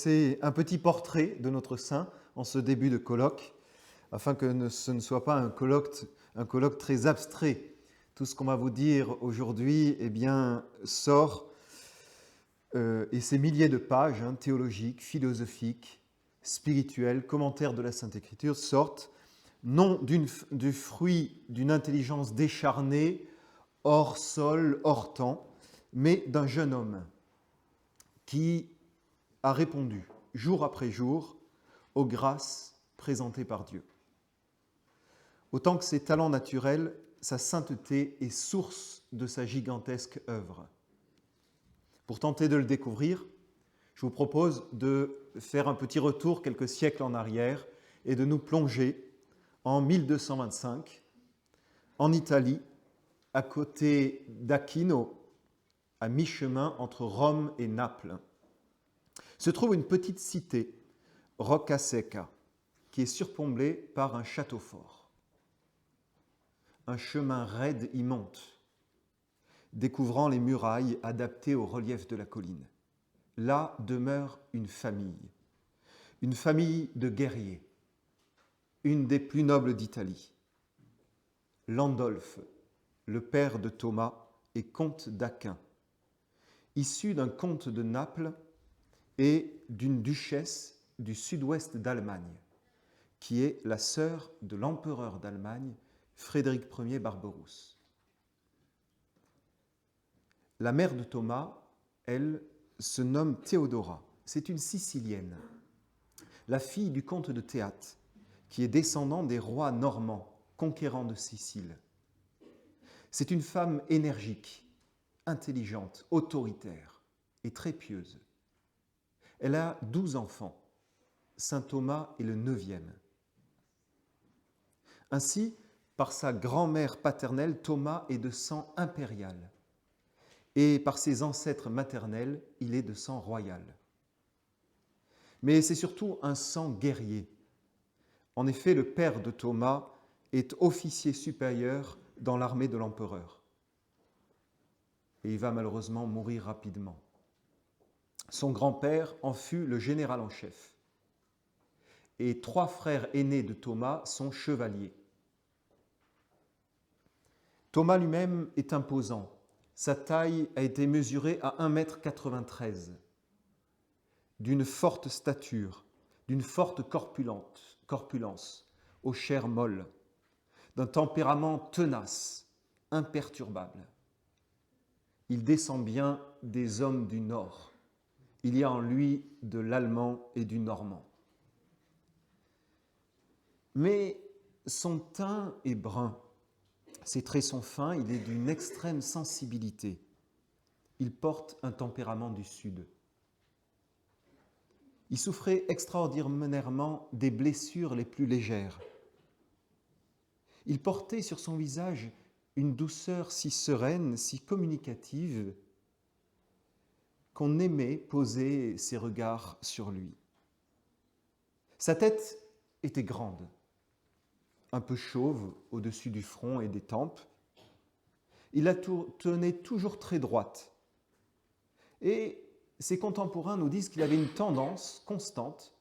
brosser un petit portrait de notre saint en ce début de colloque, afin que ce ne soit pas un colloque très abstrait. Tout ce qu'on va vous dire aujourd'hui, sort, et ces milliers de pages théologiques, philosophiques, spirituelles, commentaires de la Sainte Écriture sortent non du fruit d'une intelligence décharnée, hors sol, hors temps, mais d'un jeune homme qui a répondu jour après jour aux grâces présentées par Dieu. Autant que ses talents naturels, sa sainteté est source de sa gigantesque œuvre. Pour tenter de le découvrir, je vous propose de faire un petit retour quelques siècles en arrière et de nous plonger en 1225 en Italie, à côté d'Aquino, à mi-chemin entre Rome et Naples, se trouve une petite cité, Roccasecca, qui est surplombée par un château fort. Un chemin raide y monte, découvrant les murailles adaptées au relief de la colline. Là demeure une famille de guerriers, une des plus nobles d'Italie. Landolphe, le père de Thomas, est comte d'Aquin, issu d'un comte de Naples et d'une duchesse du sud-ouest d'Allemagne, qui est la sœur de l'empereur d'Allemagne, Frédéric Ier Barberousse. La mère de Thomas, elle, se nomme Théodora. C'est une Sicilienne, la fille du comte de Théate, qui est descendant des rois normands, conquérants de Sicile. C'est une femme énergique, intelligente, autoritaire et très pieuse. Elle a 12 enfants. Saint Thomas est le 9e. Ainsi, par sa grand-mère paternelle, Thomas est de sang impérial. Et par ses ancêtres maternels, il est de sang royal. Mais c'est surtout un sang guerrier. En effet, le père de Thomas est officier supérieur dans l'armée de l'empereur. Et il va malheureusement mourir rapidement. Son grand-père en fut le général en chef. Et 3 frères aînés de Thomas sont chevaliers. Thomas lui-même est imposant. Sa taille a été mesurée à 1,93 m, d'une forte stature, d'une forte corpulence, aux chairs molles, d'un tempérament tenace, imperturbable. Il descend bien des hommes du Nord. Il y a en lui de l'Allemand et du Normand. Mais son teint est brun, ses traits sont fins, il est d'une extrême sensibilité. Il porte un tempérament du Sud. Il souffrait extraordinairement des blessures les plus légères. Il portait sur son visage une douceur si sereine, si communicative, qu'on aimait poser ses regards sur lui. Sa tête était grande, un peu chauve au-dessus du front et des tempes. Il la tenait toujours très droite. Et ses contemporains nous disent qu'il avait une tendance constante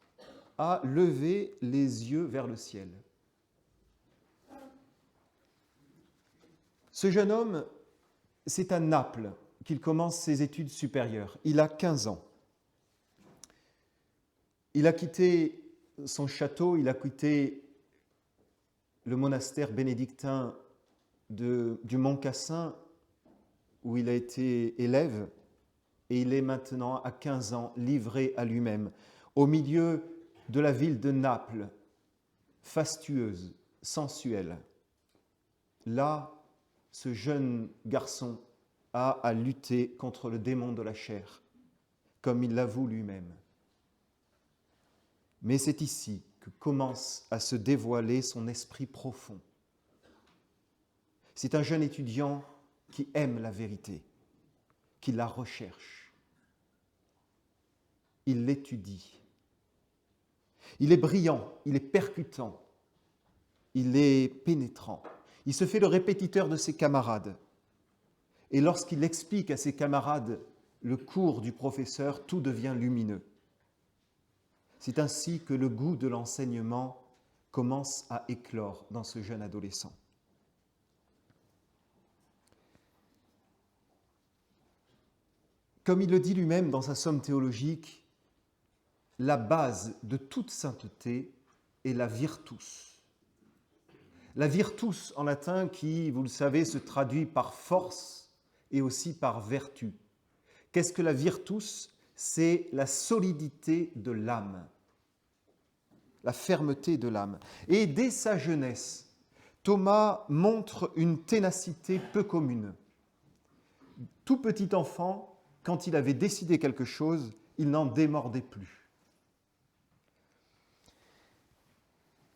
à lever les yeux vers le ciel. Ce jeune homme, c'est à Naples qu'il commence ses études supérieures. Il a 15 ans. Il a quitté son château, il a quitté le monastère bénédictin du Mont Cassin, où il a été élève, et il est maintenant, à 15 ans, livré à lui-même, au milieu de la ville de Naples, fastueuse, sensuelle. Là, ce jeune garçon a à lutter contre le démon de la chair, comme il l'avoue lui-même. Mais c'est ici que commence à se dévoiler son esprit profond. C'est un jeune étudiant qui aime la vérité, qui la recherche. Il l'étudie. Il est brillant, il est percutant, il est pénétrant. Il se fait le répétiteur de ses camarades. Et lorsqu'il explique à ses camarades le cours du professeur, tout devient lumineux. C'est ainsi que le goût de l'enseignement commence à éclore dans ce jeune adolescent. Comme il le dit lui-même dans sa somme théologique, la base de toute sainteté est la virtus. La virtus en latin qui, vous le savez, se traduit par force et aussi par vertu. Qu'est-ce que la virtus ? C'est la solidité de l'âme, la fermeté de l'âme. Et dès sa jeunesse, Thomas montre une ténacité peu commune. Tout petit enfant, quand il avait décidé quelque chose, il n'en démordait plus.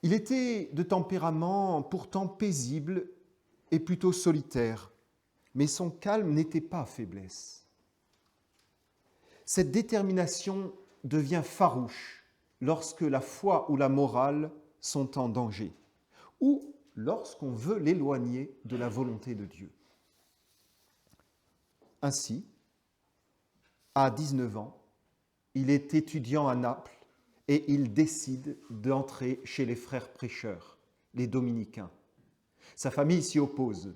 Il était de tempérament pourtant paisible et plutôt solitaire, mais son calme n'était pas faiblesse. Cette détermination devient farouche lorsque la foi ou la morale sont en danger, ou lorsqu'on veut l'éloigner de la volonté de Dieu. Ainsi, à 19 ans, il est étudiant à Naples et il décide d'entrer chez les frères prêcheurs, les dominicains. Sa famille s'y oppose,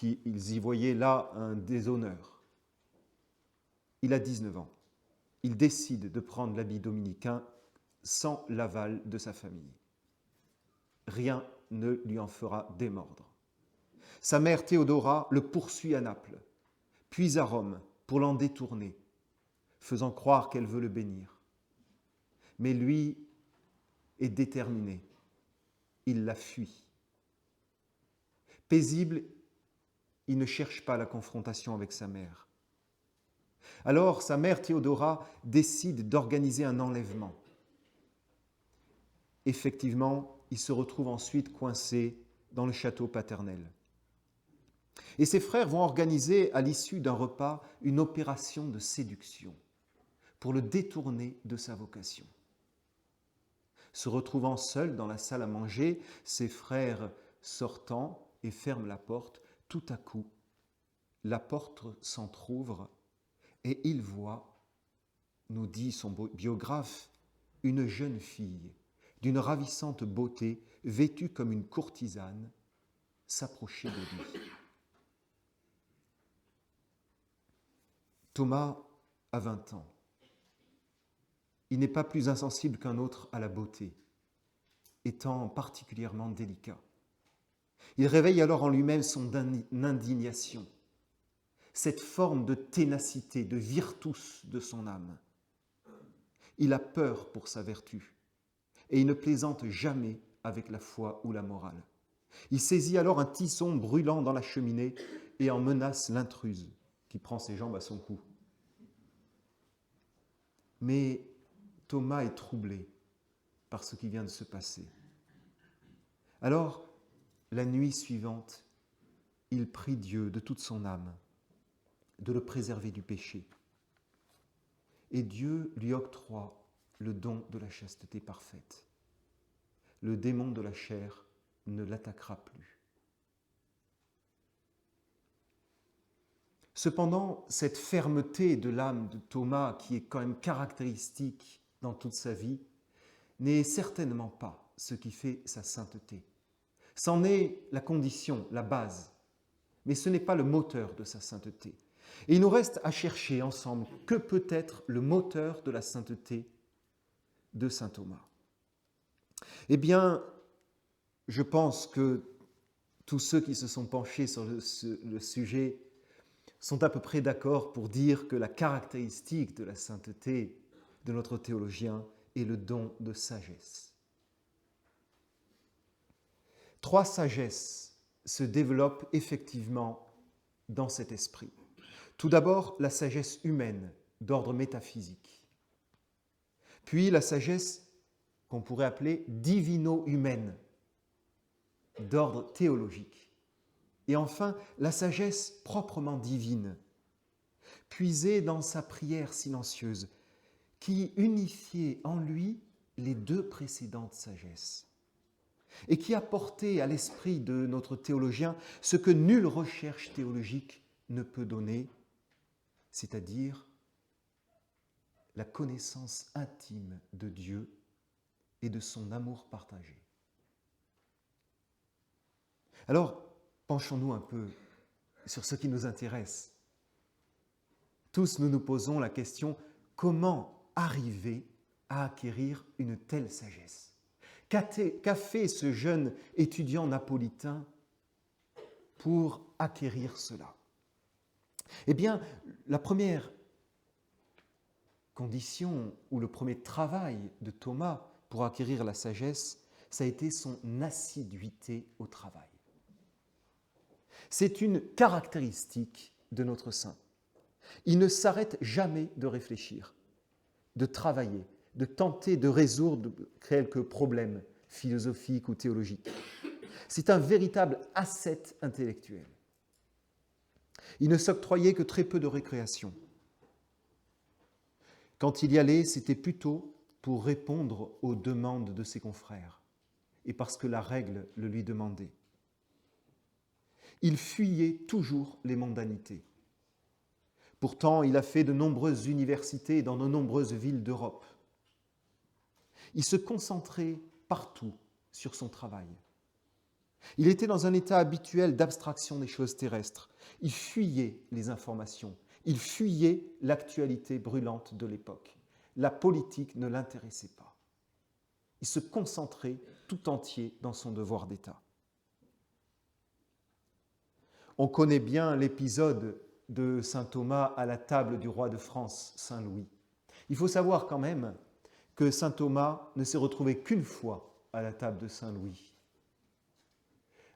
ils y voyaient là un déshonneur. Il a 19 ans. Il décide de prendre l'habit dominicain sans l'aval de sa famille. Rien ne lui en fera démordre. Sa mère Théodora le poursuit à Naples, puis à Rome pour l'en détourner, faisant croire qu'elle veut le bénir. Mais lui est déterminé. Il la fuit. Paisible, il ne cherche pas la confrontation avec sa mère. Alors, sa mère Théodora décide d'organiser un enlèvement. Effectivement, il se retrouve ensuite coincé dans le château paternel. Et ses frères vont organiser, à l'issue d'un repas, une opération de séduction pour le détourner de sa vocation. Se retrouvant seul dans la salle à manger, ses frères sortant et ferment la porte, tout à coup, la porte s'entr'ouvre et il voit, nous dit son biographe, une jeune fille d'une ravissante beauté, vêtue comme une courtisane, s'approcher de lui. Thomas a 20 ans. Il n'est pas plus insensible qu'un autre à la beauté, étant particulièrement délicat. Il réveille alors en lui-même son indignation, cette forme de ténacité, de virtus de son âme. Il a peur pour sa vertu et il ne plaisante jamais avec la foi ou la morale. Il saisit alors un tisson brûlant dans la cheminée et en menace l'intruse qui prend ses jambes à son cou. Mais Thomas est troublé par ce qui vient de se passer. Alors, la nuit suivante, il prie Dieu de toute son âme de le préserver du péché. Et Dieu lui octroie le don de la chasteté parfaite. Le démon de la chair ne l'attaquera plus. Cependant, cette fermeté de l'âme de Thomas, qui est quand même caractéristique dans toute sa vie, n'est certainement pas ce qui fait sa sainteté. C'en est la condition, la base, mais ce n'est pas le moteur de sa sainteté. Et il nous reste à chercher ensemble que peut être le moteur de la sainteté de saint Thomas. Eh bien, je pense que tous ceux qui se sont penchés sur le sujet sont à peu près d'accord pour dire que la caractéristique de la sainteté de notre théologien est le don de sagesse. 3 sagesses se développent effectivement dans cet esprit. Tout d'abord, la sagesse humaine d'ordre métaphysique. Puis la sagesse qu'on pourrait appeler divino-humaine d'ordre théologique. Et enfin, la sagesse proprement divine, puisée dans sa prière silencieuse, qui unifiait en lui les 2 précédentes sagesses et qui apportait à l'esprit de notre théologien ce que nulle recherche théologique ne peut donner, c'est-à-dire la connaissance intime de Dieu et de son amour partagé. Alors, penchons-nous un peu sur ce qui nous intéresse. Tous, nous nous posons la question, comment arriver à acquérir une telle sagesse ? Qu'a fait ce jeune étudiant napolitain pour acquérir cela ? Eh bien, la première condition ou le premier travail de Thomas pour acquérir la sagesse, ça a été son assiduité au travail. C'est une caractéristique de notre saint. Il ne s'arrête jamais de réfléchir, de travailler, de tenter de résoudre quelques problèmes philosophiques ou théologiques. C'est un véritable ascète intellectuel. Il ne s'octroyait que très peu de récréation. Quand il y allait, c'était plutôt pour répondre aux demandes de ses confrères et parce que la règle le lui demandait. Il fuyait toujours les mondanités. Pourtant, il a fait de nombreuses universités dans de nombreuses villes d'Europe. Il se concentrait partout sur son travail. Il était dans un état habituel d'abstraction des choses terrestres. Il fuyait les informations. Il fuyait l'actualité brûlante de l'époque. La politique ne l'intéressait pas. Il se concentrait tout entier dans son devoir d'État. On connaît bien l'épisode de saint Thomas à la table du roi de France, Saint Louis. Il faut savoir quand même que saint Thomas ne s'est retrouvé qu'une fois à la table de Saint Louis.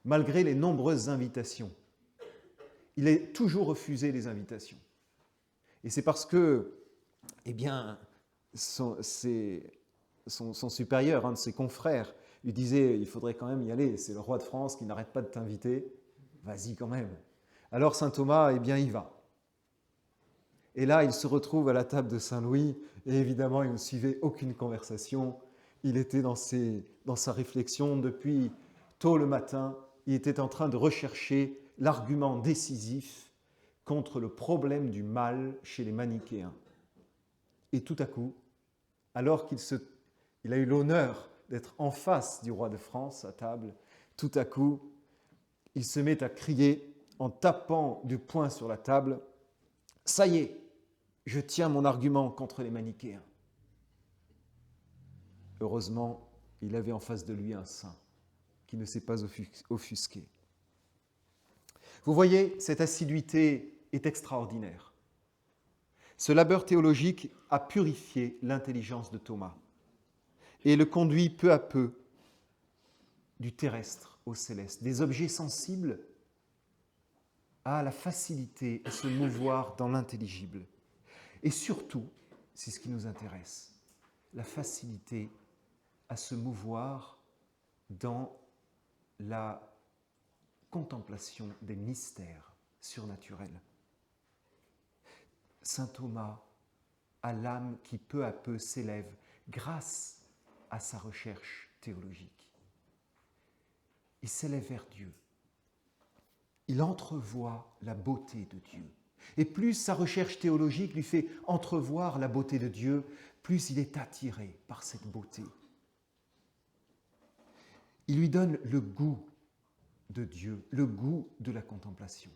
Malgré les nombreuses invitations, il a toujours refusé les invitations. Et c'est parce que, son supérieur, un de ses confrères, lui disait « il faudrait quand même y aller, c'est le roi de France qui n'arrête pas de t'inviter, vas-y quand même ». Alors saint Thomas, y va. Et là, il se retrouve à la table de Saint Louis, et évidemment, il ne suivait aucune conversation. Il était dans sa réflexion depuis tôt le matin. Il était en train de rechercher l'argument décisif contre le problème du mal chez les manichéens. Et tout à coup, alors qu'il a eu l'honneur d'être en face du roi de France à table, tout à coup, il se met à crier en tapant du poing sur la table « Ça y est, je tiens mon argument contre les manichéens. » Heureusement, il avait en face de lui un saint qui ne s'est pas offusqué. Vous voyez, cette assiduité est extraordinaire. Ce labeur théologique a purifié l'intelligence de Thomas et le conduit peu à peu du terrestre au céleste, des objets sensibles à la facilité à se mouvoir dans l'intelligible. Et surtout, c'est ce qui nous intéresse, la facilité à se mouvoir dans la contemplation des mystères surnaturels. Saint Thomas a l'âme qui peu à peu s'élève grâce à sa recherche théologique. Il s'élève vers Dieu. Il entrevoit la beauté de Dieu. Et plus sa recherche théologique lui fait entrevoir la beauté de Dieu, plus il est attiré par cette beauté. Il lui donne le goût de Dieu, le goût de la contemplation.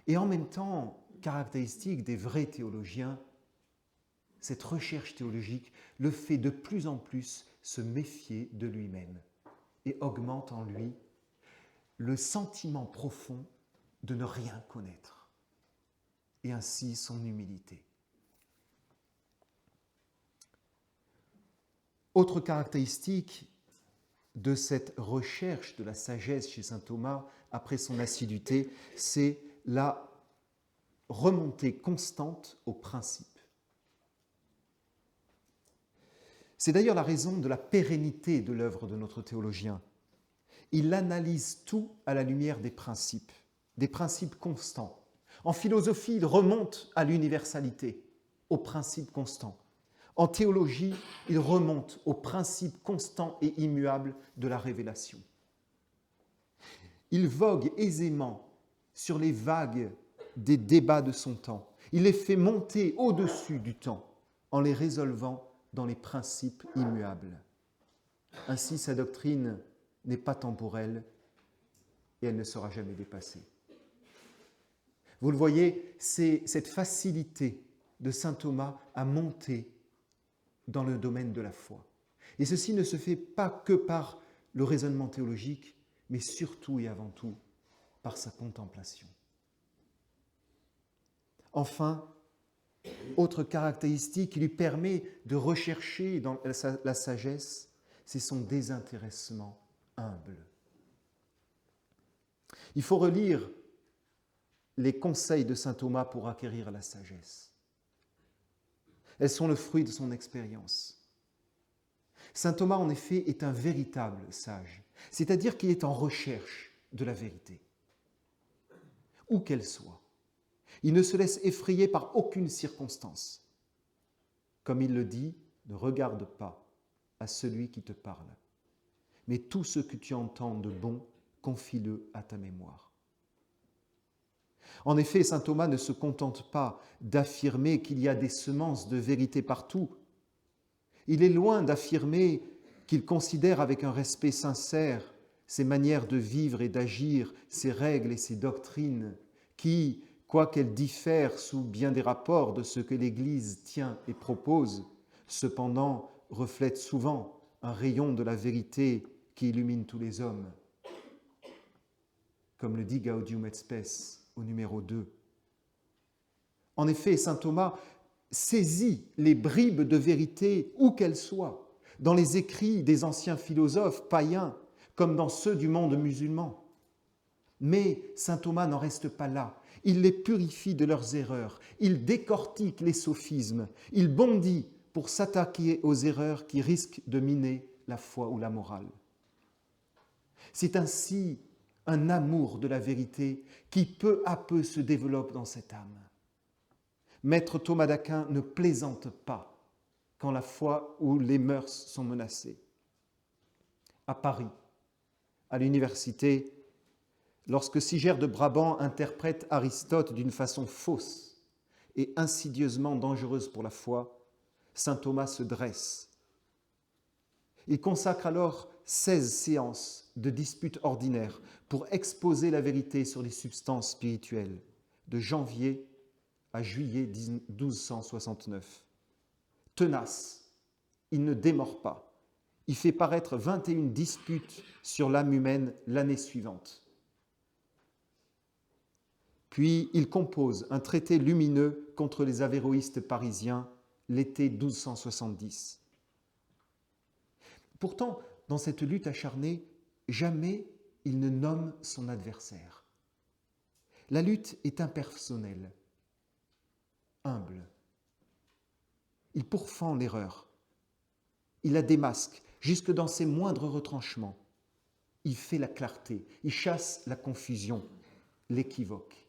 Et en même temps, caractéristique des vrais théologiens, cette recherche théologique le fait de plus en plus se méfier de lui-même et augmente en lui le sentiment profond de ne rien connaître et ainsi son humilité. Autre caractéristique de cette recherche de la sagesse chez saint Thomas après son assiduité, c'est la remontée constante aux principes. C'est d'ailleurs la raison de la pérennité de l'œuvre de notre théologien. Il analyse tout à la lumière des principes constants. En philosophie, il remonte à l'universalité, aux principes constants. En théologie, il remonte aux principes constants et immuables de la révélation. Il vogue aisément sur les vagues des débats de son temps. Il les fait monter au-dessus du temps. en les résolvant dans les principes immuables. Ainsi, sa doctrine n'est pas temporelle et elle ne sera jamais dépassée. Vous le voyez, c'est cette facilité de saint Thomas à monter dans le domaine de la foi. Et ceci ne se fait pas que par le raisonnement théologique, mais surtout et avant tout par sa contemplation. Enfin, autre caractéristique qui lui permet de rechercher dans la sagesse, c'est son désintéressement humble. Il faut relire les conseils de saint Thomas pour acquérir la sagesse. Elles sont le fruit de son expérience. Saint Thomas, en effet, est un véritable sage, c'est-à-dire qu'il est en recherche de la vérité, où qu'elle soit. Il ne se laisse effrayer par aucune circonstance. Comme il le dit, ne regarde pas à celui qui te parle, mais tout ce que tu entends de bon, confie-le à ta mémoire. En effet, saint Thomas ne se contente pas d'affirmer qu'il y a des semences de vérité partout. Il est loin d'affirmer qu'il considère avec un respect sincère ses manières de vivre et d'agir, ses règles et ses doctrines, qui, quoiqu'elles diffèrent sous bien des rapports de ce que l'Église tient et propose, cependant reflètent souvent un rayon de la vérité qui illumine tous les hommes. Comme le dit Gaudium et Spes au numéro 2. En effet, saint Thomas saisit les bribes de vérité où qu'elles soient, dans les écrits des anciens philosophes païens, comme dans ceux du monde musulman. Mais saint Thomas n'en reste pas là. Il les purifie de leurs erreurs, il décortique les sophismes, il bondit pour s'attaquer aux erreurs qui risquent de miner la foi ou la morale. C'est ainsi un amour de la vérité qui peu à peu se développe dans cette âme. Maître Thomas d'Aquin ne plaisante pas quand la foi ou les mœurs sont menacées. À Paris, à l'université, lorsque Sigère de Brabant interprète Aristote d'une façon fausse et insidieusement dangereuse pour la foi, saint Thomas se dresse. Il consacre alors 16 séances de disputes ordinaires pour exposer la vérité sur les substances spirituelles, de janvier à juillet 1269. Tenace, il ne démord pas. Il fait paraître 21 disputes sur l'âme humaine l'année suivante. Puis il compose un traité lumineux contre les avéroïstes parisiens l'été 1270. Pourtant, dans cette lutte acharnée, jamais il ne nomme son adversaire. La lutte est impersonnelle, humble. Il pourfend l'erreur. Il la démasque jusque dans ses moindres retranchements. Il fait la clarté, il chasse la confusion, l'équivoque.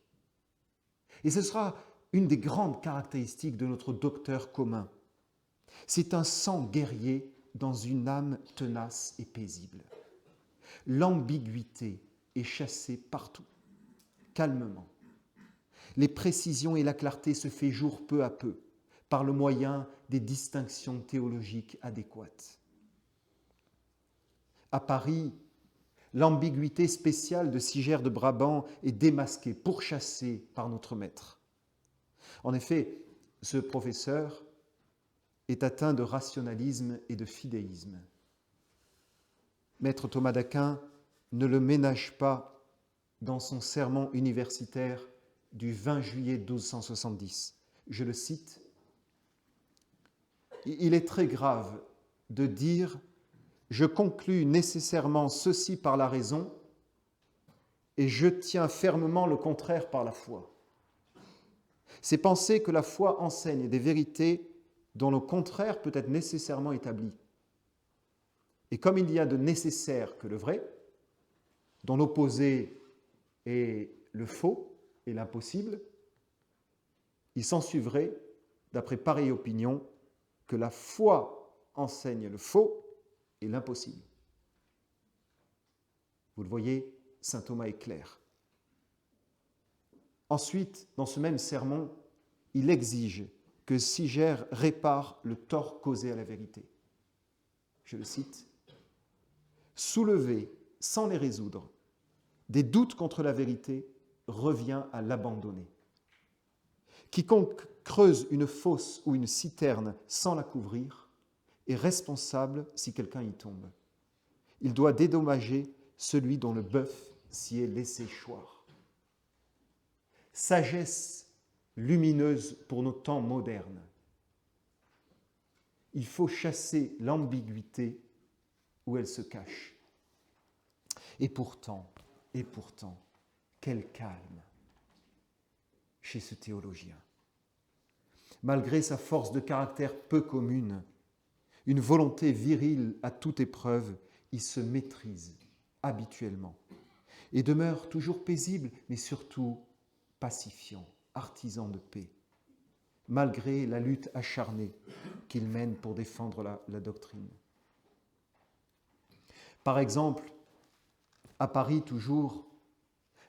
Et ce sera une des grandes caractéristiques de notre docteur commun. C'est un sang guerrier dans une âme tenace et paisible. L'ambiguïté est chassée partout, calmement. Les précisions et la clarté se font jour peu à peu, par le moyen des distinctions théologiques adéquates. À Paris, l'ambiguïté spéciale de Sigère de Brabant est démasquée, pourchassée par notre maître. En effet, ce professeur est atteint de rationalisme et de fidéisme. Maître Thomas d'Aquin ne le ménage pas dans son sermon universitaire du 20 juillet 1270. Je le cite. Il est très grave de dire « Je conclus nécessairement ceci par la raison et je tiens fermement le contraire par la foi. C'est penser que la foi enseigne des vérités dont le contraire peut être nécessairement établi. Et comme il y a de nécessaire que le vrai, dont l'opposé est le faux et l'impossible, il s'ensuivrait, d'après pareille opinion, que la foi enseigne le faux et l'impossible. Vous le voyez, saint Thomas est clair. Ensuite, dans ce même sermon, il exige que Siger répare le tort causé à la vérité. Je le cite. « Soulever sans les résoudre des doutes contre la vérité revient à l'abandonner. Quiconque creuse une fosse ou une citerne sans la couvrir est responsable si quelqu'un y tombe. Il doit dédommager celui dont le bœuf s'y est laissé choir. » Sagesse lumineuse pour nos temps modernes. Il faut chasser l'ambiguïté où elle se cache. Et pourtant, quel calme chez ce théologien. Malgré sa force de caractère peu commune, une volonté virile à toute épreuve, il se maîtrise habituellement et demeure toujours paisible, mais surtout pacifiant, artisan de paix, malgré la lutte acharnée qu'il mène pour défendre la doctrine. Par exemple, à Paris toujours,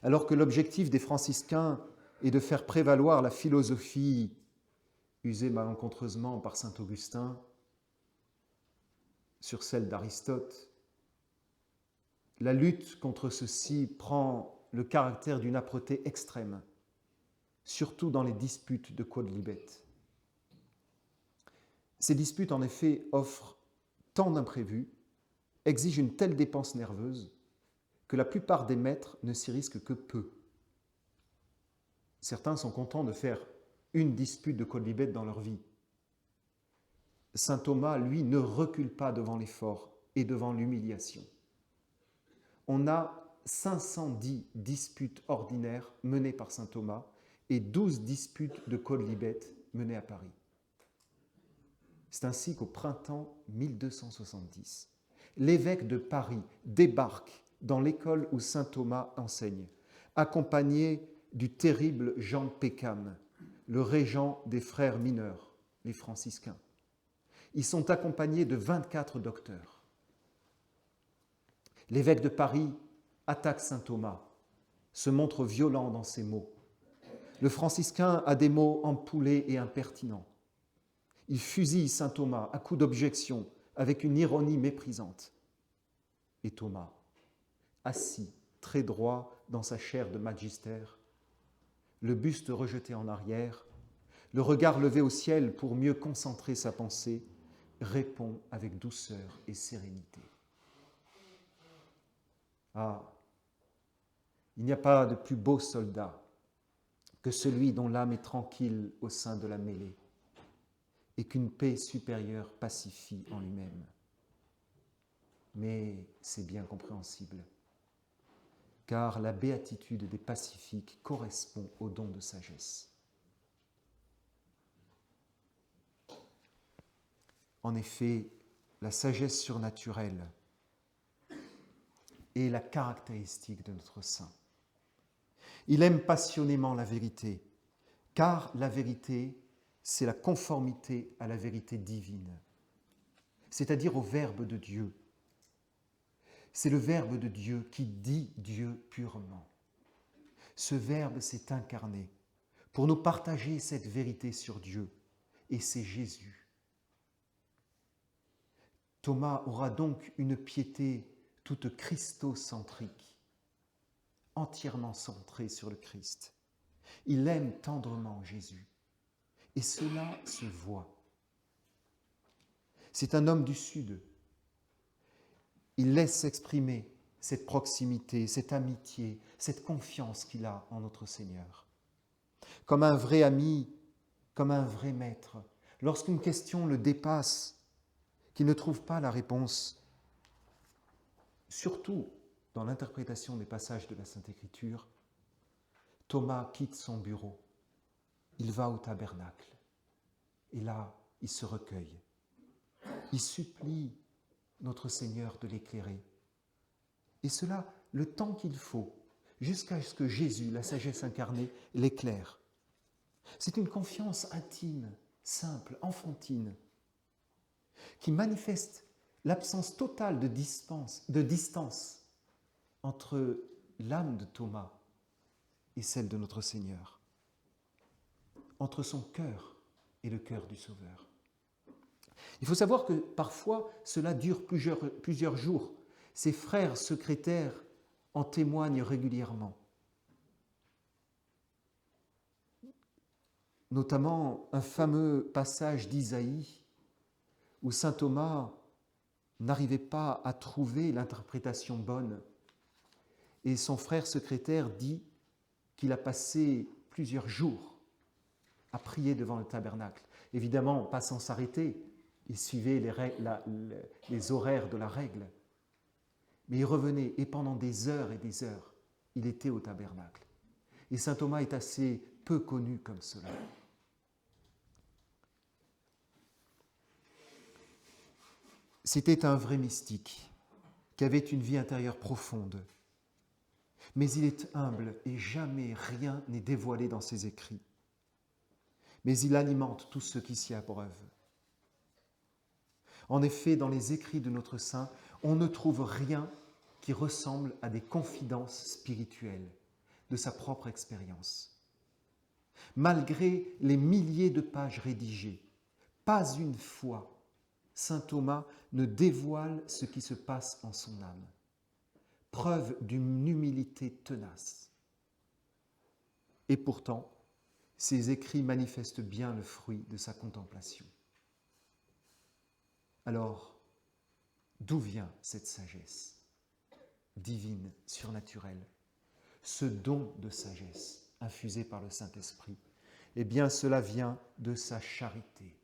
alors que l'objectif des franciscains est de faire prévaloir la philosophie usée malencontreusement par saint Augustin sur celle d'Aristote, la lutte contre ceci prend le caractère d'une âpreté extrême, surtout dans les disputes de quodlibet. Ces disputes, en effet, offrent tant d'imprévus, exigent une telle dépense nerveuse que la plupart des maîtres ne s'y risquent que peu. Certains sont contents de faire une dispute de quodlibet dans leur vie. Saint Thomas, lui, ne recule pas devant l'effort et devant l'humiliation. On a 510 disputes ordinaires menées par saint Thomas et 12 disputes de quodlibet menées à Paris. C'est ainsi qu'au printemps 1270, l'évêque de Paris débarque dans l'école où saint Thomas enseigne, accompagné du terrible Jean Pécam, le régent des frères mineurs, les franciscains. Ils sont accompagnés de 24 docteurs. L'évêque de Paris attaque saint Thomas, se montre violent dans ses mots. Le franciscain a des mots empoulés et impertinents. Il fusille saint Thomas à coups d'objection avec une ironie méprisante. Et Thomas, assis très droit dans sa chaire de magister, le buste rejeté en arrière, le regard levé au ciel pour mieux concentrer sa pensée, répond avec douceur et sérénité. Ah, il n'y a pas de plus beau soldat que celui dont l'âme est tranquille au sein de la mêlée et qu'une paix supérieure pacifie en lui-même. Mais c'est bien compréhensible, car la béatitude des pacifiques correspond au don de sagesse. En effet, la sagesse surnaturelle est la caractéristique de notre saint. Il aime passionnément la vérité, car la vérité, c'est la conformité à la vérité divine, c'est-à-dire au Verbe de Dieu. C'est le Verbe de Dieu qui dit Dieu purement. Ce Verbe s'est incarné pour nous partager cette vérité sur Dieu, et c'est Jésus. Thomas aura donc une piété toute christocentrique, entièrement centrée sur le Christ. Il aime tendrement Jésus, et cela se voit. C'est un homme du Sud. Il laisse s'exprimer cette proximité, cette amitié, cette confiance qu'il a en notre Seigneur. Comme un vrai ami, comme un vrai maître, lorsqu'une question le dépasse, qu'il ne trouve pas la réponse, surtout dans l'interprétation des passages de la Sainte Écriture, Thomas quitte son bureau, il va au tabernacle, et là, il se recueille. Il supplie notre Seigneur de l'éclairer. Et cela, le temps qu'il faut, jusqu'à ce que Jésus, la sagesse incarnée, l'éclaire. C'est une confiance intime, simple, enfantine, qui manifeste l'absence totale de distance entre l'âme de Thomas et celle de notre Seigneur, entre son cœur et le cœur du Sauveur. Il faut savoir que parfois cela dure plusieurs jours. Ses frères secrétaires en témoignent régulièrement. Notamment un fameux passage d'Isaïe où saint Thomas n'arrivait pas à trouver l'interprétation bonne. Et son frère secrétaire dit qu'il a passé plusieurs jours à prier devant le tabernacle. Évidemment, pas sans s'arrêter, il suivait les horaires de la règle. Mais il revenait, et pendant des heures et des heures, il était au tabernacle. Et saint Thomas est assez peu connu comme cela. C'était un vrai mystique, qui avait une vie intérieure profonde. Mais il est humble et jamais rien n'est dévoilé dans ses écrits. Mais il alimente tous ceux qui s'y abreuvent. En effet, dans les écrits de notre saint, on ne trouve rien qui ressemble à des confidences spirituelles de sa propre expérience. Malgré les milliers de pages rédigées, pas une fois saint Thomas ne dévoile ce qui se passe en son âme. Preuve d'une humilité tenace. Et pourtant, ses écrits manifestent bien le fruit de sa contemplation. Alors, d'où vient cette sagesse divine, surnaturelle, ce don de sagesse infusé par le Saint-Esprit? Eh bien, cela vient de sa charité.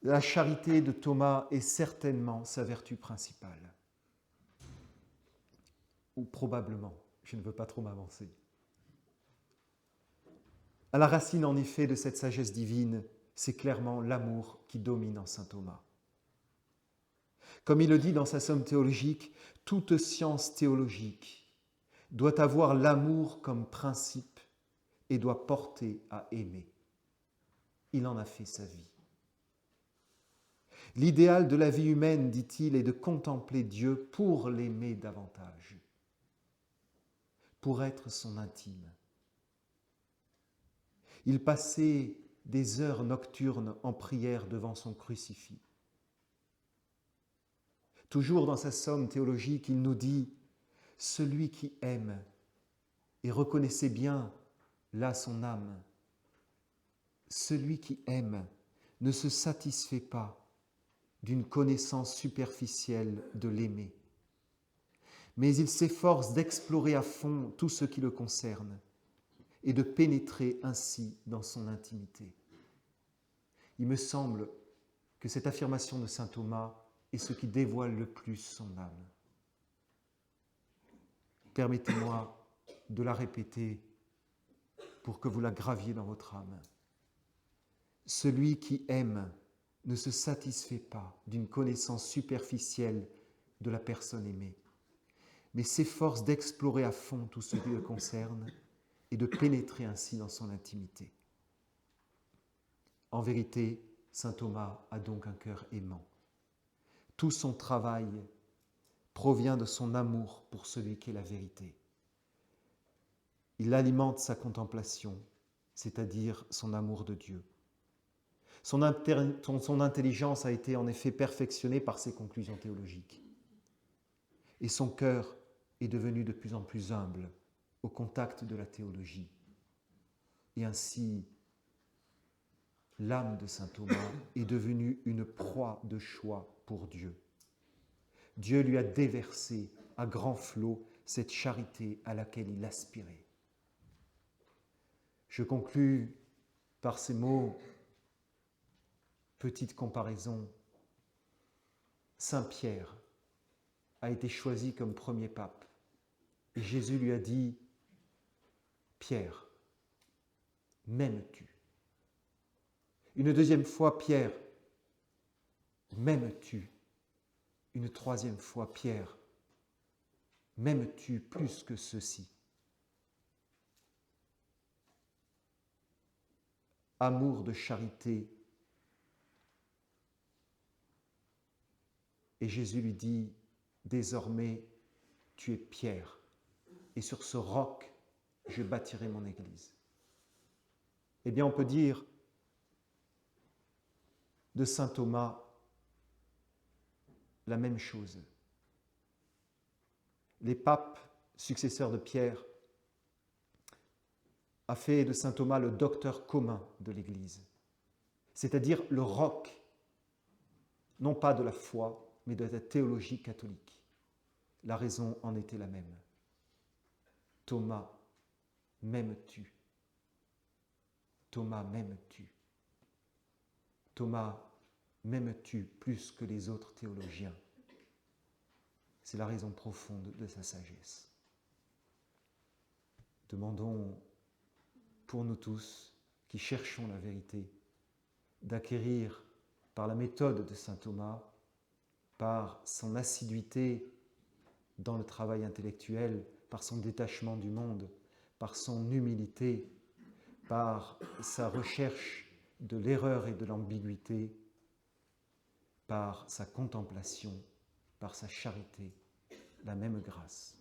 La charité de Thomas est certainement sa vertu principale. Ou probablement, je ne veux pas trop m'avancer. À la racine, en effet, de cette sagesse divine, c'est clairement l'amour qui domine en saint Thomas. Comme il le dit dans sa somme théologique, toute science théologique doit avoir l'amour comme principe et doit porter à aimer. Il en a fait sa vie. L'idéal de la vie humaine, dit-il, est de contempler Dieu pour l'aimer davantage, pour être son intime. Il passait des heures nocturnes en prière devant son crucifix. Toujours dans sa somme théologique, il nous dit « Celui qui aime, et reconnaissez bien là son âme, celui qui aime ne se satisfait pas d'une connaissance superficielle de l'aimer, mais il s'efforce d'explorer à fond tout ce qui le concerne et de pénétrer ainsi dans son intimité. » Il me semble que cette affirmation de saint Thomas est ce qui dévoile le plus son âme. Permettez-moi de la répéter pour que vous la graviez dans votre âme. Celui qui aime ne se satisfait pas d'une connaissance superficielle de la personne aimée, mais s'efforce d'explorer à fond tout ce qui le concerne et de pénétrer ainsi dans son intimité. En vérité, saint Thomas a donc un cœur aimant. Tout son travail provient de son amour pour celui qui est la vérité. Il alimente sa contemplation, c'est-à-dire son amour de Dieu. Son intelligence a été en effet perfectionnée par ses conclusions théologiques. Et son cœur est devenu de plus en plus humble au contact de la théologie. Et ainsi, l'âme de saint Thomas est devenue une proie de choix pour Dieu. Dieu lui a déversé à grands flots cette charité à laquelle il aspirait. Je conclus par ces mots, petite comparaison. Saint Pierre a été choisi comme premier pape et Jésus lui a dit « Pierre, m'aimes-tu » Une deuxième fois, Pierre, m'aimes-tu? Une troisième fois, Pierre, m'aimes-tu plus que ceci? Amour de charité. Et Jésus lui dit, désormais, tu es Pierre, et sur ce roc, je bâtirai mon Église. Eh bien, on peut dire de saint Thomas la même chose. Les papes successeurs de Pierre a fait de saint Thomas le docteur commun de l'Église, c'est-à-dire le roc, non pas de la foi, mais de la théologie catholique. La raison en était la même. Thomas, m'aimes-tu? Thomas, m'aimes-tu? Thomas, m'aimes-tu plus que les autres théologiens? C'est la raison profonde de sa sagesse. Demandons pour nous tous qui cherchons la vérité d'acquérir par la méthode de saint Thomas, par son assiduité dans le travail intellectuel, par son détachement du monde, par son humilité, par sa recherche de l'erreur et de l'ambiguïté, par sa contemplation, par sa charité, la même grâce.